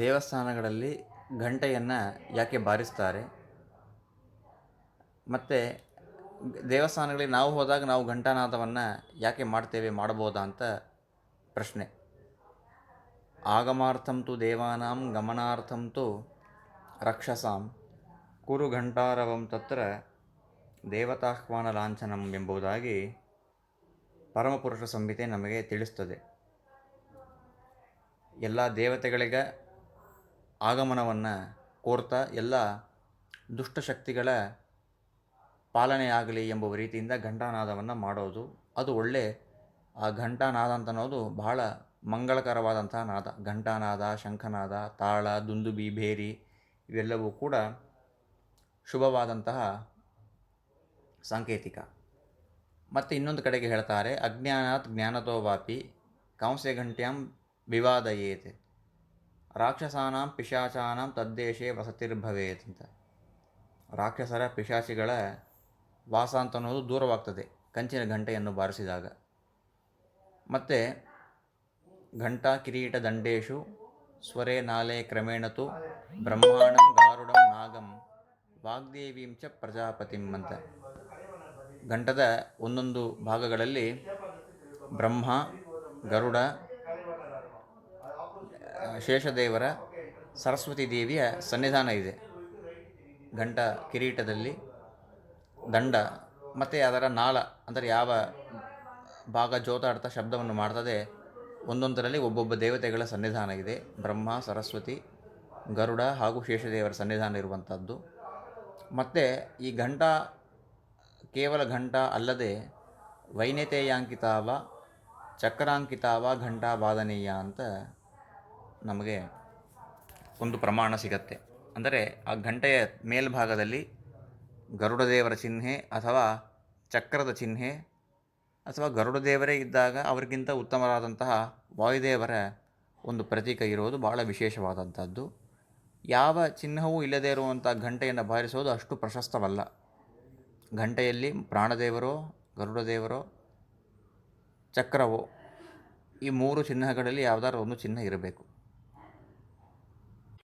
ದೇವಸ್ಥಾನಗಳಲ್ಲಿ ಘಂಟೆಯನ್ನು ಯಾಕೆ ಬಾರಿಸ್ತಾರೆ, ಮತ್ತು ದೇವಸ್ಥಾನಗಳಿಗೆ ನಾವು ಹೋದಾಗ ನಾವು ಘಂಟಾನಾದವನ್ನು ಯಾಕೆ ಮಾಡಬಹುದಾ ಅಂತ ಪ್ರಶ್ನೆ. ಆಗಮಾರ್ಥಂ ತು ದೇವಾನಾಂ ಗಮನಾರ್ಥಂ ತು ರಕ್ಷಸಾಂ ಕುರು ಘಂಟಾರವಂ ತತ್ರ ದೇವತಾಹ್ವಾನ ಲಾಂಛನಂ ಎಂಬುದಾಗಿ ಪರಮಪುರುಷ ಸಂಹಿತೆ ನಮಗೆ ತಿಳಿಸ್ತದೆ. ಎಲ್ಲ ದೇವತೆಗಳಿಗೆ ಆಗಮನವನ್ನು ಕೋರ್ತಾ ಎಲ್ಲ ದುಷ್ಟಶಕ್ತಿಗಳ ಪಾಲನೆಯಾಗಲಿ ಎಂಬುವ ರೀತಿಯಿಂದ ಘಂಟಾನಾದವನ್ನು ಮಾಡೋದು, ಅದು ಒಳ್ಳೆ ಆ ಘಂಟಾನಾದ ಅಂತ ಅನ್ನೋದು ಬಹಳ ಮಂಗಳಕರವಾದಂತಹ ನಾದ. ಘಂಟಾನಾದ, ಶಂಖನಾದ, ತಾಳ, ದುಂದುಬಿ, ಭೇರಿ ಇವೆಲ್ಲವೂ ಕೂಡ ಶುಭವಾದಂತಹ ಸಾಂಕೇತಿಕ. ಮತ್ತು ಇನ್ನೊಂದು ಕಡೆಗೆ ಹೇಳ್ತಾರೆ, ಅಜ್ಞಾನಾತ್ ಜ್ಞಾನತೋ ವಾಪಿ ಕಾಂಸ್ಯ ಘಂಟ್ಯಾಂ ವಿವಾದಯೇತ್ ರಾಕ್ಷಸಾನಾಂ ಪಿಶಾಚಾನಾಂ ತದ್ದೇಶೇ ವಸತಿರ್ಭವೇತ್ ಅಂತ. ರಾಕ್ಷಸರ ಪಿಶಾಚಿಗಳ ವಾಸ ಅಂತ ಅನ್ನೋದು ದೂರವಾಗ್ತದೆ ಕಂಚಿನ ಘಂಟೆಯನ್ನು ಬಾರಿಸಿದಾಗ. ಮತ್ತು ಘಂಟಾ ಕಿರೀಟ ದಂಡೇಶು ಸ್ವರೇ ನಾಲೆ ಕ್ರಮೇಣತು ಬ್ರಹ್ಮಾಂಡಂ ಗಾರುಡಂ ನಾಗಂ ವಾಗ್ದೇವೀಂ ಚ ಪ್ರಜಾಪತಿಂ ಅಂತ. ಘಂಟದ ಒಂದೊಂದು ಭಾಗಗಳಲ್ಲಿ ಬ್ರಹ್ಮ, ಗರುಡ, ಶೇಷದೇವರ, ಸರಸ್ವತಿ ದೇವಿಯ ಸನ್ನಿಧಾನ ಇದೆ. ಘಂಟ ಕಿರೀಟದಲ್ಲಿ ದಂಡ ಮತ್ತು ಅದರ ನಾಳ ಅಂದರೆ ಯಾವ ಭಾಗ ಜೋತಾಡ್ತಾ ಶಬ್ದವನ್ನು ಮಾಡ್ತದೆ ಒಂದೊಂದರಲ್ಲಿ ಒಬ್ಬೊಬ್ಬ ದೇವತೆಗಳ ಸನ್ನಿಧಾನ ಇದೆ. ಬ್ರಹ್ಮ, ಸರಸ್ವತಿ, ಗರುಡ ಹಾಗೂ ಶೇಷದೇವರ ಸನ್ನಿಧಾನ ಇರುವಂಥದ್ದು. ಮತ್ತು ಈ ಘಂಟ ಕೇವಲ ಘಂಟ ಅಲ್ಲದೆ ವೈನತೆಯಾಂಕಿತಾವ ಚಕ್ರಾಂಕಿತಾವ ಘಂಟಾ ವಾದನೀಯ ಅಂತ ನಮಗೆ ಒಂದು ಪ್ರಮಾಣ ಸಿಗತ್ತೆ. ಅಂದರೆ ಆ ಘಂಟೆಯ ಮೇಲ್ಭಾಗದಲ್ಲಿ ಗರುಡದೇವರ ಚಿಹ್ನೆ ಅಥವಾ ಚಕ್ರದ ಚಿಹ್ನೆ ಅಥವಾ ಗರುಡದೇವರೇ ಇದ್ದಾಗ ಅವರಿಗಿಂತ ಉತ್ತಮರಾದಂತಹ ವಾಯುದೇವರ ಒಂದು ಪ್ರತೀಕ ಇರುವುದು ಬಹಳ ವಿಶೇಷವಾದಂಥದ್ದು. ಯಾವ ಚಿಹ್ನವೂ ಇಲ್ಲದೇ ಇರುವಂಥ ಘಂಟೆಯನ್ನು ಬಾರಿಸೋದು ಅಷ್ಟು ಪ್ರಶಸ್ತವಲ್ಲ. ಘಂಟೆಯಲ್ಲಿ ಪ್ರಾಣದೇವರೋ, ಗರುಡದೇವರೋ, ಚಕ್ರವೋ ಈ ಮೂರು ಚಿಹ್ನೆಗಳಲ್ಲಿ ಯಾವುದಾದ್ರು ಒಂದು ಚಿಹ್ನೆ ಇರಬೇಕು.